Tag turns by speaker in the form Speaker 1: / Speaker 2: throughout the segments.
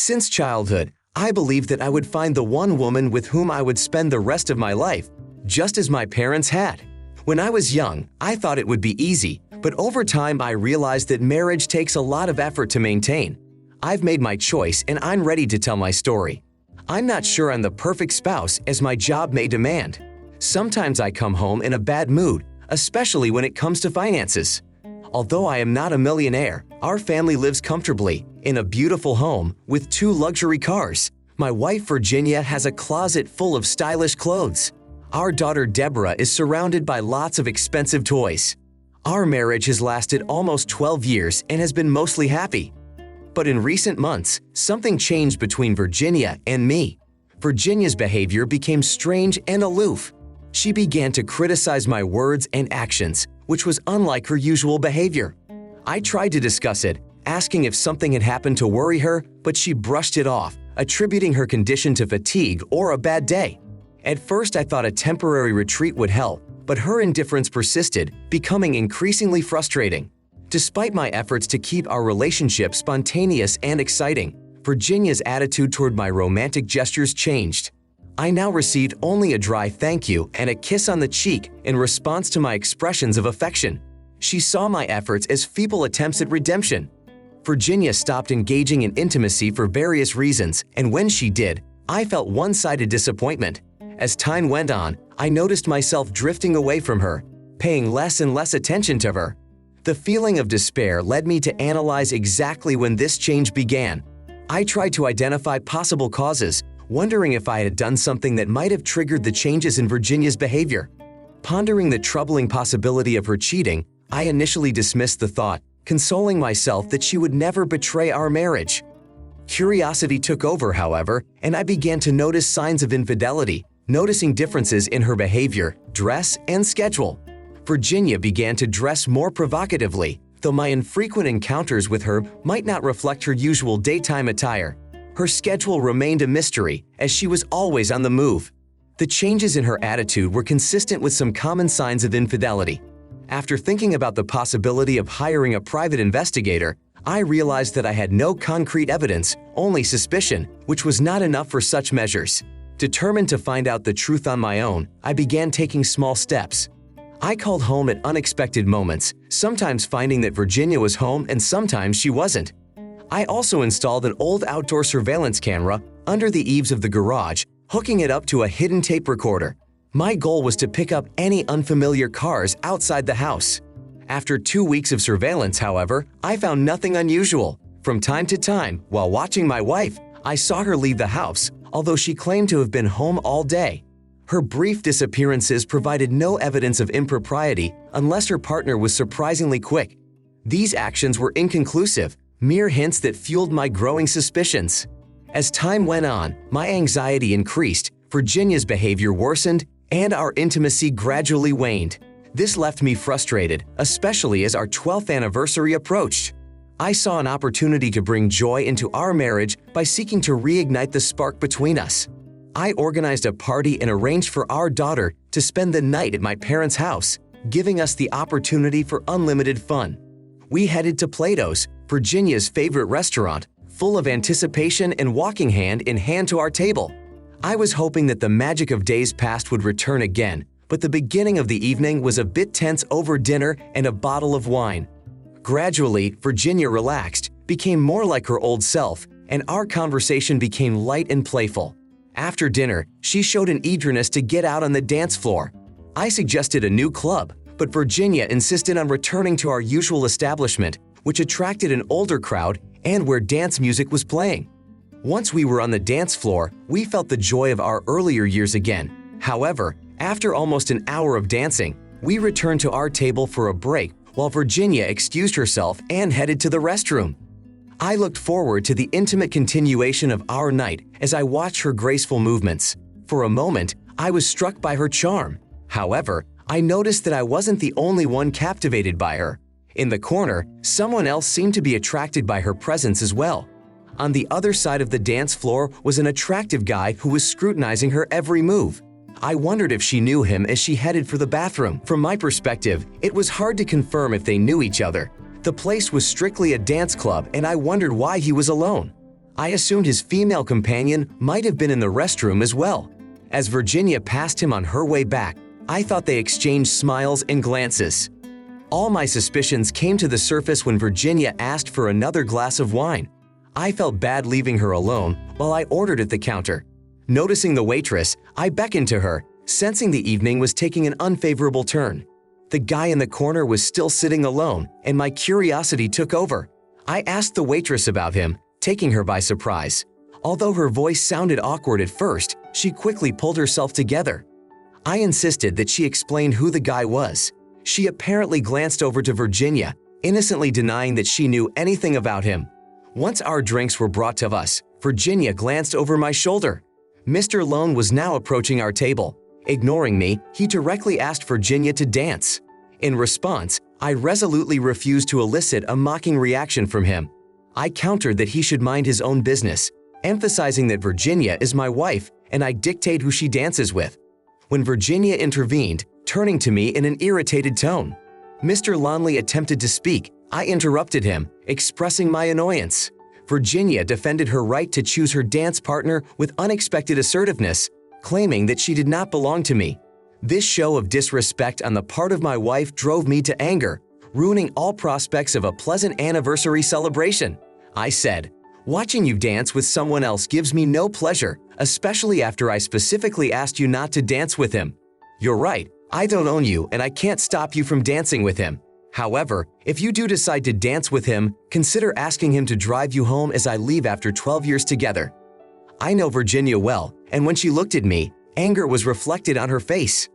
Speaker 1: Since childhood, I believed that I would find the one woman with whom I would spend the rest of my life, just as my parents had. When I was young, I thought it would be easy, but over time I realized that marriage takes a lot of effort to maintain. I've made my choice and I'm ready to tell my story. I'm not sure I'm the perfect spouse as my job may demand. Sometimes I come home in a bad mood, especially when it comes to finances. Although I am not a millionaire, our family lives comfortably in a beautiful home with 2 luxury cars. My wife Virginia has a closet full of stylish clothes. Our daughter Deborah is surrounded by lots of expensive toys. Our marriage has lasted almost 12 years and has been mostly happy. But in recent months, something changed between Virginia and me. Virginia's behavior became strange and aloof. She began to criticize my words and actions, which was unlike her usual behavior. I tried to discuss it, asking if something had happened to worry her, but she brushed it off, attributing her condition to fatigue or a bad day. At first, I thought a temporary retreat would help, but her indifference persisted, becoming increasingly frustrating. Despite my efforts to keep our relationship spontaneous and exciting, Virginia's attitude toward my romantic gestures changed. I now received only a dry thank you and a kiss on the cheek in response to my expressions of affection. She saw my efforts as feeble attempts at redemption. Virginia stopped engaging in intimacy for various reasons, and when she did, I felt one-sided disappointment. As time went on, I noticed myself drifting away from her, paying less and less attention to her. The feeling of despair led me to analyze exactly when this change began. I tried to identify possible causes, wondering if I had done something that might have triggered the changes in Virginia's behavior. Pondering the troubling possibility of her cheating, I initially dismissed the thought, consoling myself that she would never betray our marriage. Curiosity took over, however, and I began to notice signs of infidelity, noticing differences in her behavior, dress, and schedule. Virginia began to dress more provocatively, though my infrequent encounters with her might not reflect her usual daytime attire. Her schedule remained a mystery, as she was always on the move. The changes in her attitude were consistent with some common signs of infidelity. After thinking about the possibility of hiring a private investigator, I realized that I had no concrete evidence, only suspicion, which was not enough for such measures. Determined to find out the truth on my own, I began taking small steps. I called home at unexpected moments, sometimes finding that Virginia was home and sometimes she wasn't. I also installed an old outdoor surveillance camera under the eaves of the garage, hooking it up to a hidden tape recorder. My goal was to pick up any unfamiliar cars outside the house. After 2 weeks of surveillance, however, I found nothing unusual. From time to time, while watching my wife, I saw her leave the house, although she claimed to have been home all day. Her brief disappearances provided no evidence of impropriety unless her partner was surprisingly quick. These actions were inconclusive, mere hints that fueled my growing suspicions. As time went on, my anxiety increased, Virginia's behavior worsened, and our intimacy gradually waned. This left me frustrated, especially as our 12th anniversary approached. I saw an opportunity to bring joy into our marriage by seeking to reignite the spark between us. I organized a party and arranged for our daughter to spend the night at my parents' house, giving us the opportunity for unlimited fun. We headed to Plato's, Virginia's favorite restaurant, full of anticipation and walking hand in hand to our table. I was hoping that the magic of days past would return again, but the beginning of the evening was a bit tense over dinner and a bottle of wine. Gradually, Virginia relaxed, became more like her old self, and our conversation became light and playful. After dinner, she showed an eagerness to get out on the dance floor. I suggested a new club, but Virginia insisted on returning to our usual establishment, which attracted an older crowd and where dance music was playing. Once we were on the dance floor, we felt the joy of our earlier years again. However, after almost an hour of dancing, we returned to our table for a break while Virginia excused herself and headed to the restroom. I looked forward to the intimate continuation of our night as I watched her graceful movements. For a moment, I was struck by her charm. However, I noticed that I wasn't the only one captivated by her. In the corner, someone else seemed to be attracted by her presence as well. On the other side of the dance floor was an attractive guy who was scrutinizing her every move. I wondered if she knew him as she headed for the bathroom. From my perspective, it was hard to confirm if they knew each other. The place was strictly a dance club and I wondered why he was alone. I assumed his female companion might have been in the restroom as well. As Virginia passed him on her way back, I thought they exchanged smiles and glances. All my suspicions came to the surface when Virginia asked for another glass of wine. I felt bad leaving her alone while I ordered at the counter. Noticing the waitress, I beckoned to her, sensing the evening was taking an unfavorable turn. The guy in the corner was still sitting alone, and my curiosity took over. I asked the waitress about him, taking her by surprise. Although her voice sounded awkward at first, she quickly pulled herself together. I insisted that she explain who the guy was. She apparently glanced over to Virginia, innocently denying that she knew anything about him. Once our drinks were brought to us, Virginia glanced over my shoulder. Mr. Lone was now approaching our table. Ignoring me, he directly asked Virginia to dance. In response, I resolutely refused to elicit a mocking reaction from him. I countered that he should mind his own business, emphasizing that Virginia is my wife and I dictate who she dances with. When Virginia intervened, turning to me in an irritated tone. Mr. Lonley attempted to speak. I interrupted him, expressing my annoyance. Virginia defended her right to choose her dance partner with unexpected assertiveness, claiming that she did not belong to me. This show of disrespect on the part of my wife drove me to anger, ruining all prospects of a pleasant anniversary celebration. I said, "Watching you dance with someone else gives me no pleasure, especially after I specifically asked you not to dance with him. You're right, I don't own you and I can't stop you from dancing with him. However, if you do decide to dance with him, consider asking him to drive you home as I leave after 12 years together." I know Virginia well, and when she looked at me, anger was reflected on her face.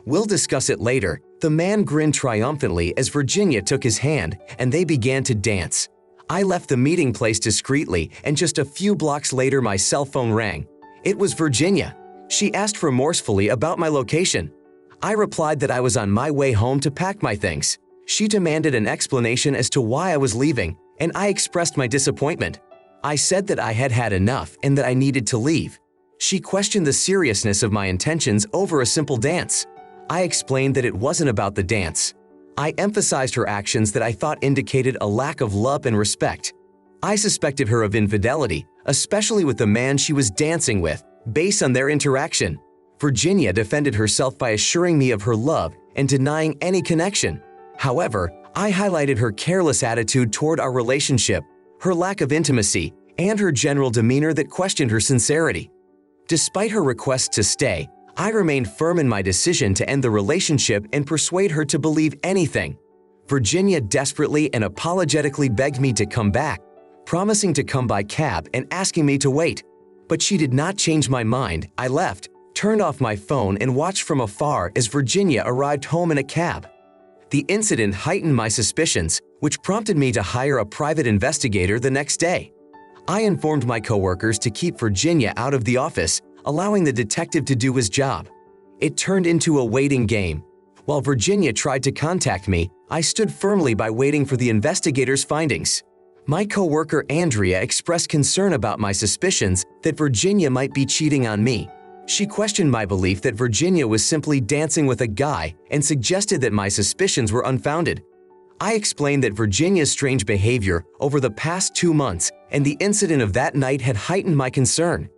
Speaker 1: We'll discuss it later. The man grinned triumphantly as Virginia took his hand and they began to dance. I left the meeting place discreetly, and just a few blocks later my cell phone rang. It was Virginia. She asked remorsefully about my location. I replied that I was on my way home to pack my things. She demanded an explanation as to why I was leaving, and I expressed my disappointment. I said that I had had enough and that I needed to leave. She questioned the seriousness of my intentions over a simple dance. I explained that it wasn't about the dance. I emphasized her actions that I thought indicated a lack of love and respect. I suspected her of infidelity, especially with the man she was dancing with, based on their interaction. Virginia defended herself by assuring me of her love and denying any connection. However, I highlighted her careless attitude toward our relationship, her lack of intimacy, and her general demeanor that questioned her sincerity. Despite her request to stay, I remained firm in my decision to end the relationship and persuade her to believe anything. Virginia desperately and apologetically begged me to come back, promising to come by cab and asking me to wait. But she did not change my mind. I left, turned off my phone, and watched from afar as Virginia arrived home in a cab. The incident heightened my suspicions, which prompted me to hire a private investigator the next day. I informed my coworkers to keep Virginia out of the office, allowing the detective to do his job. It turned into a waiting game. While Virginia tried to contact me, I stood firmly by waiting for the investigator's findings. My coworker Andrea expressed concern about my suspicions that Virginia might be cheating on me. She questioned my belief that Virginia was simply dancing with a guy and suggested that my suspicions were unfounded. I explained that Virginia's strange behavior over the past 2 months and the incident of that night had heightened my concern.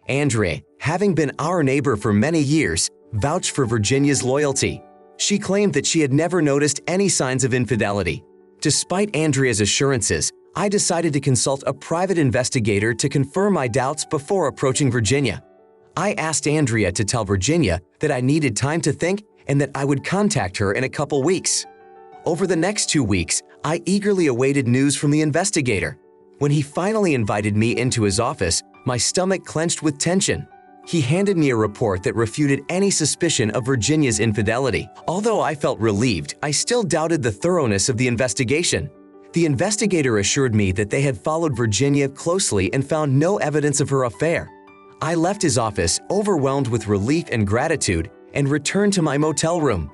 Speaker 1: Andrea, having been our neighbor for many years, vouched for Virginia's loyalty. She claimed that she had never noticed any signs of infidelity. Despite Andrea's assurances, I decided to consult a private investigator to confirm my doubts before approaching Virginia. I asked Andrea to tell Virginia that I needed time to think and that I would contact her in a couple weeks. Over the next 2 weeks, I eagerly awaited news from the investigator. When he finally invited me into his office, my stomach clenched with tension. He handed me a report that refuted any suspicion of Virginia's infidelity. Although I felt relieved, I still doubted the thoroughness of the investigation. The investigator assured me that they had followed Virginia closely and found no evidence of her affair. I left his office overwhelmed with relief and gratitude and returned to my motel room.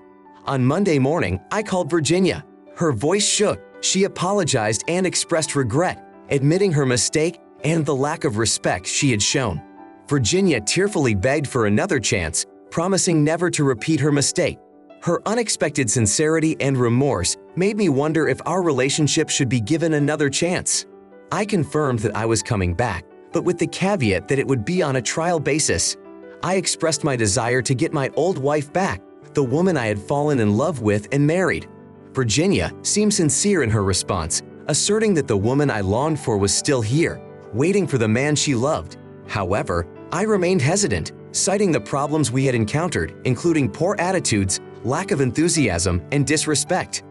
Speaker 1: On Monday morning, I called Virginia. Her voice shook. She apologized and expressed regret, admitting her mistake and the lack of respect she had shown. Virginia tearfully begged for another chance, promising never to repeat her mistake. Her unexpected sincerity and remorse made me wonder if our relationship should be given another chance. I confirmed that I was coming back, but with the caveat that it would be on a trial basis. I expressed my desire to get my old wife back, the woman I had fallen in love with and married. Virginia seemed sincere in her response, asserting that the woman I longed for was still here, waiting for the man she loved. However, I remained hesitant, citing the problems we had encountered, including poor attitudes, lack of enthusiasm, and disrespect.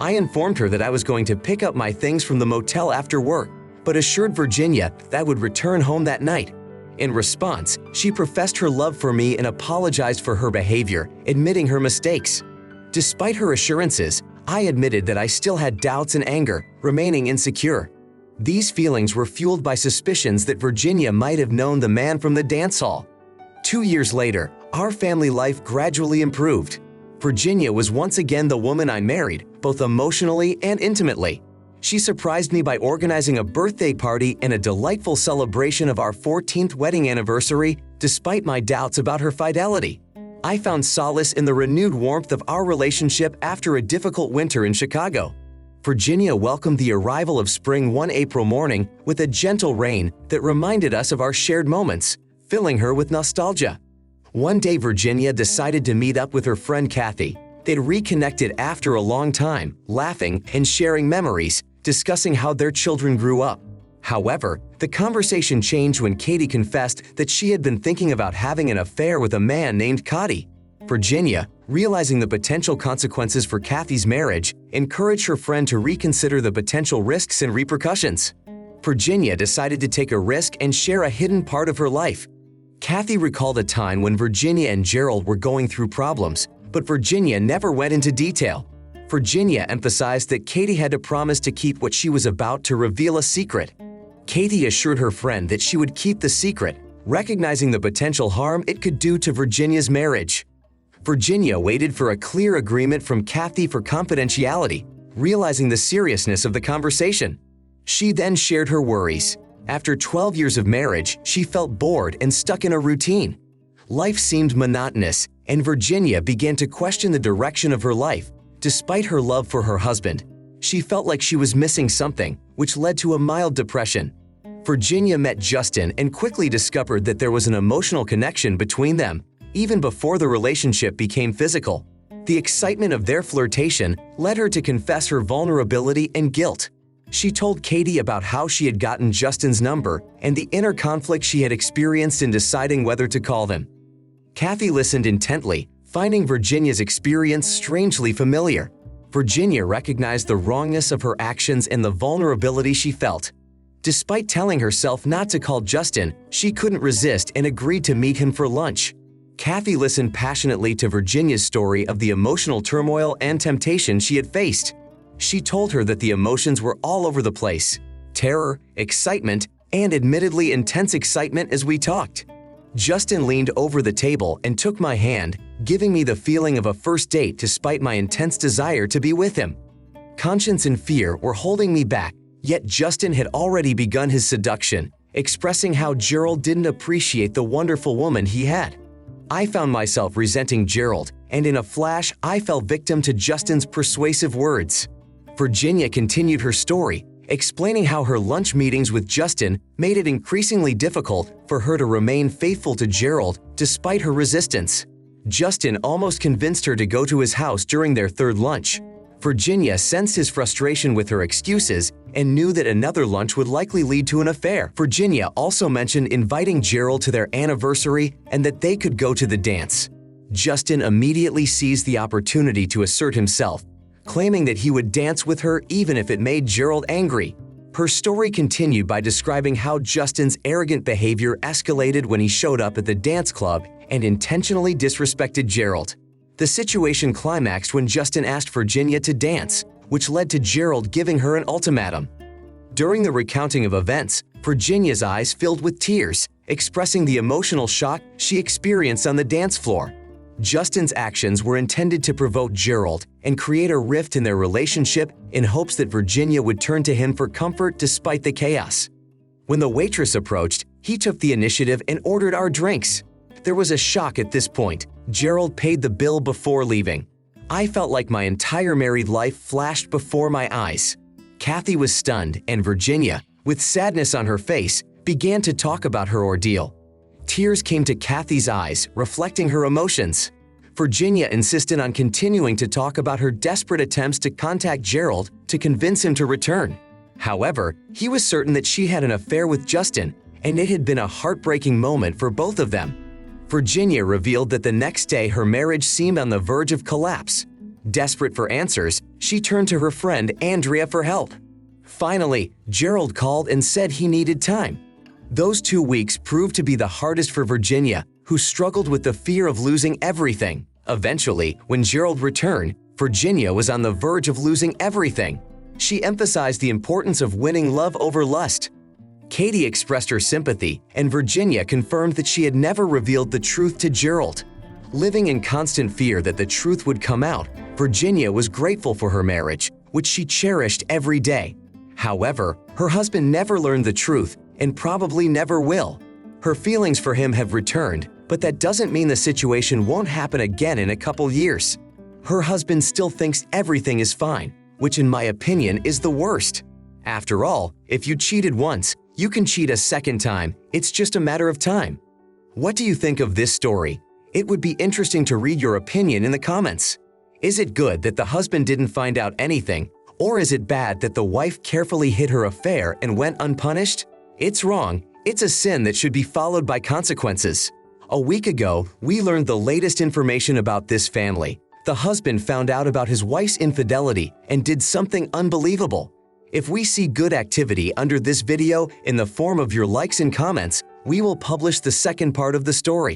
Speaker 1: I informed her that I was going to pick up my things from the motel after work, but assured Virginia that I would return home that night. In response, she professed her love for me and apologized for her behavior, admitting her mistakes. Despite her assurances, I admitted that I still had doubts and anger, remaining insecure. These feelings were fueled by suspicions that Virginia might have known the man from the dance hall. 2 years later, our family life gradually improved. Virginia was once again the woman I married, both emotionally and intimately. She surprised me by organizing a birthday party and a delightful celebration of our 14th wedding anniversary, despite my doubts about her fidelity. I found solace in the renewed warmth of our relationship after a difficult winter in Chicago. Virginia welcomed the arrival of spring one April morning with a gentle rain that reminded us of our shared moments, filling her with nostalgia. One day, Virginia decided to meet up with her friend Kathy. They'd reconnected after a long time, laughing and sharing memories, discussing how their children grew up. However, the conversation changed when Katie confessed that she had been thinking about having an affair with a man named Cotty. Virginia, realizing the potential consequences for Kathy's marriage, encouraged her friend to reconsider the potential risks and repercussions. Virginia decided to take a risk and share a hidden part of her life. Kathy recalled a time when Virginia and Gerald were going through problems, but Virginia never went into detail. Virginia emphasized that Katie had to promise to keep what she was about to reveal a secret. Katie assured her friend that she would keep the secret, recognizing the potential harm it could do to Virginia's marriage. Virginia waited for a clear agreement from Kathy for confidentiality, realizing the seriousness of the conversation. She then shared her worries. After 12 years of marriage, she felt bored and stuck in a routine. Life seemed monotonous, and Virginia began to question the direction of her life. Despite her love for her husband, she felt like she was missing something, which led to a mild depression. Virginia met Justin and quickly discovered that there was an emotional connection between them, even before the relationship became physical. The excitement of their flirtation led her to confess her vulnerability and guilt. She told Katie about how she had gotten Justin's number and the inner conflict she had experienced in deciding whether to call him. Kathy listened intently, finding Virginia's experience strangely familiar. Virginia recognized the wrongness of her actions and the vulnerability she felt. Despite telling herself not to call Justin, she couldn't resist and agreed to meet him for lunch. Kathy listened passionately to Virginia's story of the emotional turmoil and temptation she had faced. She told her that the emotions were all over the place: terror, excitement, and admittedly intense excitement as we talked. Justin leaned over the table and took my hand, giving me the feeling of a first date despite my intense desire to be with him. Conscience and fear were holding me back, yet Justin had already begun his seduction, expressing how Gerald didn't appreciate the wonderful woman he had. I found myself resenting Gerald, and in a flash, I fell victim to Justin's persuasive words. Virginia continued her story, explaining how her lunch meetings with Justin made it increasingly difficult for her to remain faithful to Gerald despite her resistance. Justin almost convinced her to go to his house during their third lunch. Virginia sensed his frustration with her excuses and knew that another lunch would likely lead to an affair. Virginia also mentioned inviting Gerald to their anniversary and that they could go to the dance. Justin immediately seized the opportunity to assert himself, claiming that he would dance with her even if it made Gerald angry. Her story continued by describing how Justin's arrogant behavior escalated when he showed up at the dance club and intentionally disrespected Gerald. The situation climaxed when Justin asked Virginia to dance, which led to Gerald giving her an ultimatum. During the recounting of events, Virginia's eyes filled with tears, expressing the emotional shock she experienced on the dance floor. Justin's actions were intended to provoke Gerald and create a rift in their relationship in hopes that Virginia would turn to him for comfort despite the chaos. When the waitress approached, he took the initiative and ordered our drinks. There was a shock at this point. Gerald paid the bill before leaving. I felt like my entire married life flashed before my eyes. Kathy was stunned, and Virginia, with sadness on her face, began to talk about her ordeal. Tears came to Kathy's eyes, reflecting her emotions. Virginia insisted on continuing to talk about her desperate attempts to contact Gerald to convince him to return. However, he was certain that she had an affair with Justin, and it had been a heartbreaking moment for both of them. Virginia revealed that the next day her marriage seemed on the verge of collapse. Desperate for answers, she turned to her friend Andrea for help. Finally, Gerald called and said he needed time. Those 2 weeks proved to be the hardest for Virginia, who struggled with the fear of losing everything. Eventually, when Gerald returned, Virginia was on the verge of losing everything. She emphasized the importance of winning love over lust. Katie expressed her sympathy, and Virginia confirmed that she had never revealed the truth to Gerald. Living in constant fear that the truth would come out, Virginia was grateful for her marriage, which she cherished every day. However, her husband never learned the truth and probably never will. Her feelings for him have returned, but that doesn't mean the situation won't happen again in a couple years. Her husband still thinks everything is fine, which in my opinion is the worst. After all, if you cheated once, you can cheat a second time. It's just a matter of time. What do you think of this story? It would be interesting to read your opinion in the comments. Is it good that the husband didn't find out anything, or is it bad that the wife carefully hid her affair and went unpunished? It's wrong. It's a sin that should be followed by consequences. A week ago, we learned the latest information about this family. The husband found out about his wife's infidelity and did something unbelievable. If we see good activity under this video in the form of your likes and comments, we will publish the second part of the story.